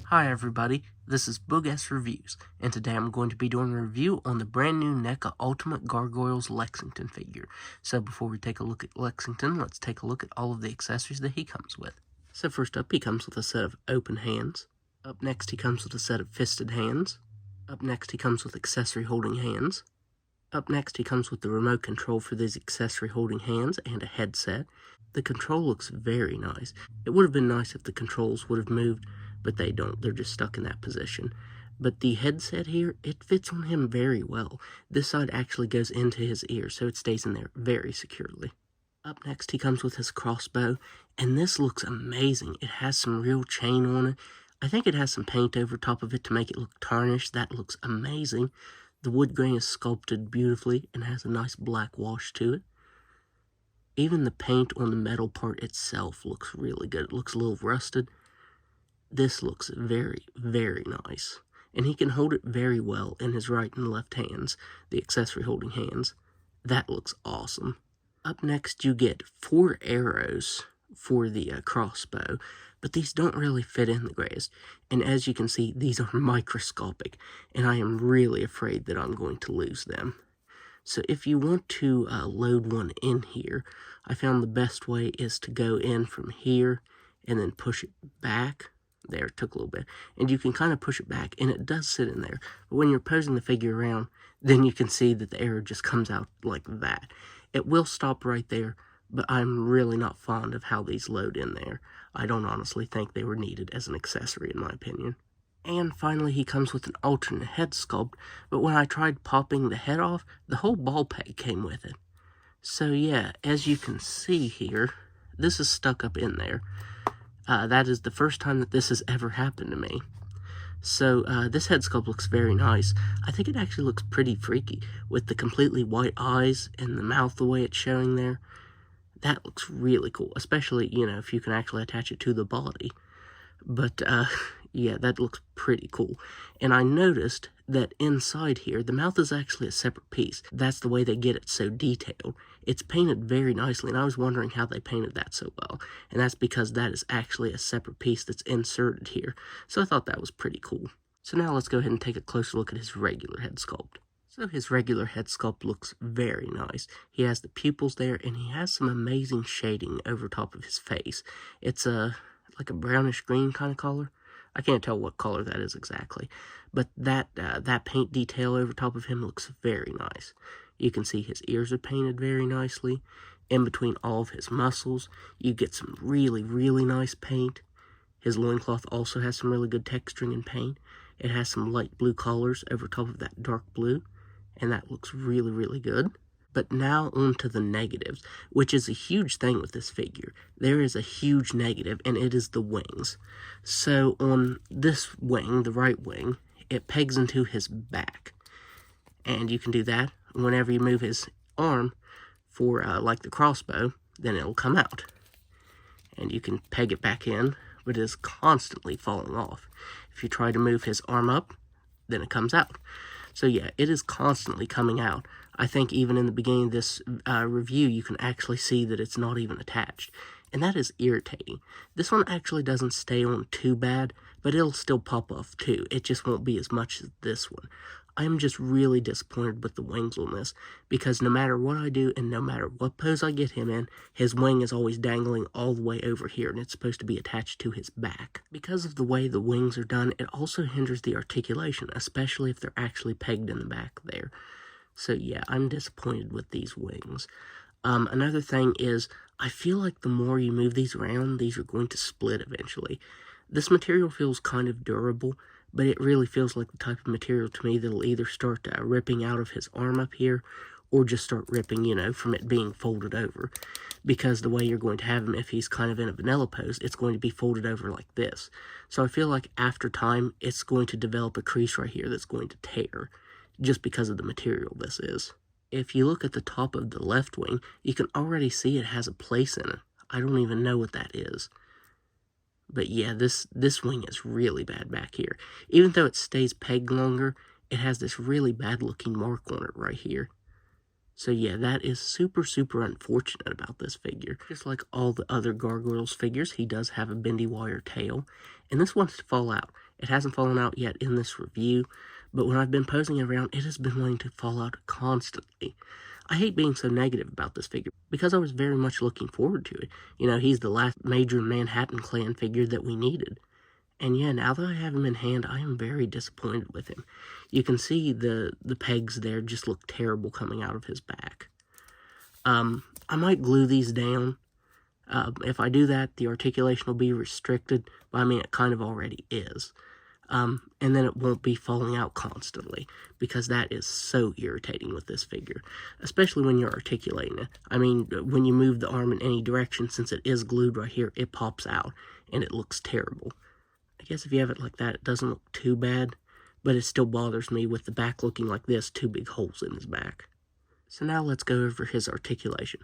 Hi everybody, this is Boog S Reviews, and today I'm going to be doing a review on the brand new NECA Ultimate Gargoyles Lexington figure. So before we take a look at Lexington, let's take a look at all of the accessories that he comes with. So first up, he comes with a set of open hands. Up next, he comes with a set of fisted hands. Up next, he comes with accessory holding hands. Up next, he comes with the remote control for these accessory holding hands and a headset. The control looks very nice. It would have been nice if the controls would have moved, but they don't. They're just stuck in that position. But the headset here, it fits on him very well. This side actually goes into his ear, so it stays in there very securely. Up next, he comes with his crossbow, and this looks amazing. It has some real chain on it. I think it has some paint over top of it to make it look tarnished. That looks amazing. The wood grain is sculpted beautifully and has a nice black wash to it. Even the paint on the metal part itself looks really good. It looks a little rusted. This looks very, very nice. And he can hold it very well in his right and left hands, the accessory holding hands. That looks awesome. Up next, you get 4 arrows for the crossbow, but these don't really fit in the greatest. And as you can see, these are microscopic, and I am really afraid that I'm going to lose them. So if you want to load one in here, I found the best way is to go in from here and then push it back. There, it took a little bit. And you can kind of push it back, and it does sit in there. But when you're posing the figure around, then you can see that the arrow just comes out like that. It will stop right there, but I'm really not fond of how these load in there. I don't honestly think they were needed as an accessory, in my opinion. And finally, he comes with an alternate head sculpt, but when I tried popping the head off, the whole ball peg came with it. So yeah, as you can see here, this is stuck up in there. That is the first time that this has ever happened to me. So this head sculpt looks very nice. I think it actually looks pretty freaky with the completely white eyes and the mouth the way it's showing there. That looks really cool, especially, you know, if you can actually attach it to the body. But yeah, that looks pretty cool. And I noticed that inside here, the mouth is actually a separate piece. That's the way they get it so detailed. It's painted very nicely, and I was wondering how they painted that so well. And that's because that is actually a separate piece that's inserted here. So I thought that was pretty cool. So now let's go ahead and take a closer look at his regular head sculpt. So his regular head sculpt looks very nice. He has the pupils there, and he has some amazing shading over top of his face. It's like a brownish green kind of color. I can't tell what color that is exactly, but that paint detail over top of him looks very nice. You can see his ears are painted very nicely. In between all of his muscles, you get some really, really nice paint. His loincloth also has some really good texturing and paint. It has some light blue collars over top of that dark blue, and that looks really, really good. But now on to the negatives, which is a huge thing with this figure. There is a huge negative, and it is the wings. So on this wing, the right wing, it pegs into his back. And you can do that whenever you move his arm for like the crossbow, then it'll come out. And you can peg it back in, but it is constantly falling off. If you try to move his arm up, then it comes out. So yeah, it is constantly coming out. I think even in the beginning of this review, you can actually see that it's not even attached. And that is irritating. This one actually doesn't stay on too bad, but it'll still pop off too. It just won't be as much as this one. I'm just really disappointed with the wings on this, because no matter what I do and no matter what pose I get him in, his wing is always dangling all the way over here, and it's supposed to be attached to his back. Because of the way the wings are done, it also hinders the articulation, especially if they're actually pegged in the back there. So yeah, I'm disappointed with these wings. Another thing is, I feel like the more you move these around, these are going to split eventually. This material feels kind of durable, but it really feels like the type of material to me that'll either start ripping out of his arm up here, or just start ripping, you know, from it being folded over. Because the way you're going to have him, if he's kind of in a vanilla pose, it's going to be folded over like this. So I feel like after time, it's going to develop a crease right here that's going to tear, just because of the material this is. If you look at the top of the left wing, you can already see it has a place in it. I don't even know what that is. But yeah, this wing is really bad back here. Even though it stays pegged longer, it has this really bad looking mark on it right here. So yeah, that is super, super unfortunate about this figure. Just like all the other Gargoyles figures, he does have a bendy wire tail, and this wants to fall out. It hasn't fallen out yet in this review, but when I've been posing it around, it has been wanting to fall out constantly. I hate being so negative about this figure, because I was very much looking forward to it. You know, he's the last major Manhattan Clan figure that we needed. And yeah, now that I have him in hand, I am very disappointed with him. You can see the pegs there just look terrible coming out of his back. I might glue these down. If I do that, the articulation will be restricted, but I mean, it kind of already is. And then it won't be falling out constantly, because that is so irritating with this figure, especially when you're articulating it. I mean, when you move the arm in any direction, since it is glued right here, it pops out, and it looks terrible. I guess if you have it like that, it doesn't look too bad, but it still bothers me with the back looking like this, 2 big holes in his back. So now let's go over his articulation.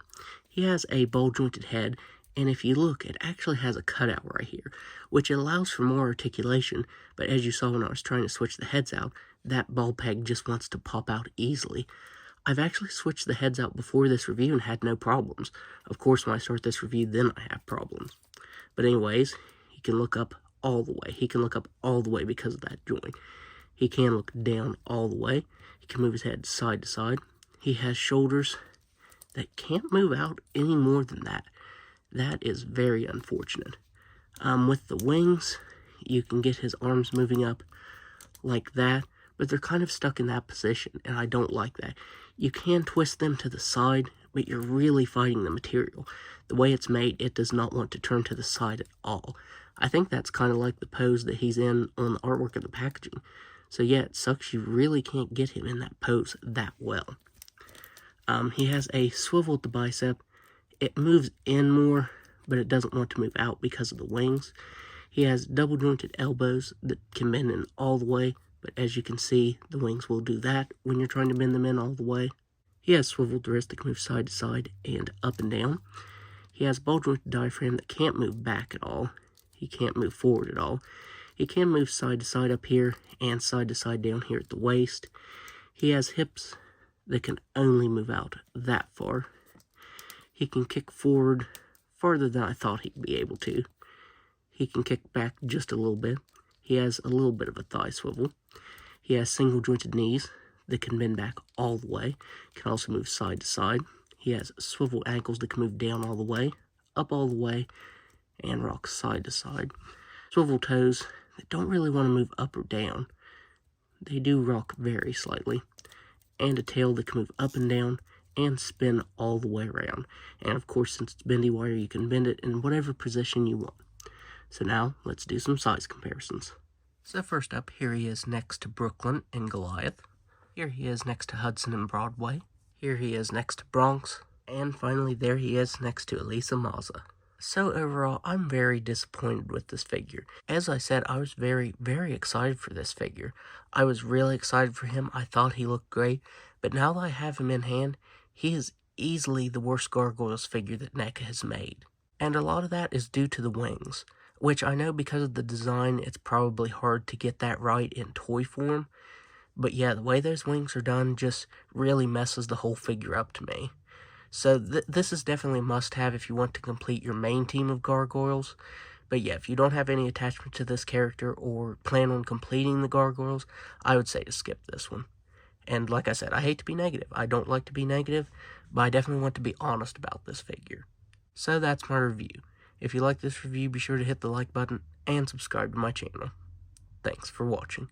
He has a ball-jointed head, and if you look, it actually has a cutout right here, which allows for more articulation, but as you saw when I was trying to switch the heads out, that ball peg just wants to pop out easily. I've actually switched the heads out before this review and had no problems. Of course, when I start this review, then I have problems. But anyways, he can look up all the way. He can look up all the way because of that joint. He can look down all the way. He can move his head side to side. He has shoulders that can't move out any more than that. That is very unfortunate. With the wings, you can get his arms moving up like that, but they're kind of stuck in that position, and I don't like that. You can twist them to the side, but you're really fighting the material. The way it's made, it does not want to turn to the side at all. I think that's kind of like the pose that he's in on the artwork of the packaging. So yeah, it sucks you really can't get him in that pose that well. He has a swivel at the bicep. It moves in more, but it doesn't want to move out because of the wings. He has double jointed elbows that can bend in all the way, but as you can see, the wings will do that when you're trying to bend them in all the way. He has swiveled wrists that can move side to side and up and down. He has ball jointed diaphragm that can't move back at all. He can't move forward at all. He can move side to side up here and side to side down here at the waist. He has hips that can only move out that far. He can kick forward farther than I thought he'd be able to. He can kick back just a little bit. He has a little bit of a thigh swivel. He has single jointed knees that can bend back all the way. Can also move side to side. He has swivel ankles that can move down all the way, up all the way, and rock side to side. Swivel toes that don't really want to move up or down. They do rock very slightly. And a tail that can move up and down and spin all the way around. And of course, since it's bendy wire, you can bend it in whatever position you want. So now, let's do some size comparisons. So first up, here he is next to Brooklyn and Goliath. Here he is next to Hudson and Broadway. Here he is next to Bronx. And finally, there he is next to Elisa Mazza. So overall, I'm very disappointed with this figure. As I said, I was very, very excited for this figure. I was really excited for him. I thought he looked great. But now that I have him in hand, he is easily the worst Gargoyles figure that NECA has made. And a lot of that is due to the wings, which I know because of the design, it's probably hard to get that right in toy form. But yeah, the way those wings are done just really messes the whole figure up to me. So this is definitely a must-have if you want to complete your main team of Gargoyles. But yeah, if you don't have any attachment to this character or plan on completing the Gargoyles, I would say to skip this one. And like I said, I hate to be negative. I don't like to be negative, but I definitely want to be honest about this figure. So that's my review. If you like this review, be sure to hit the like button and subscribe to my channel. Thanks for watching.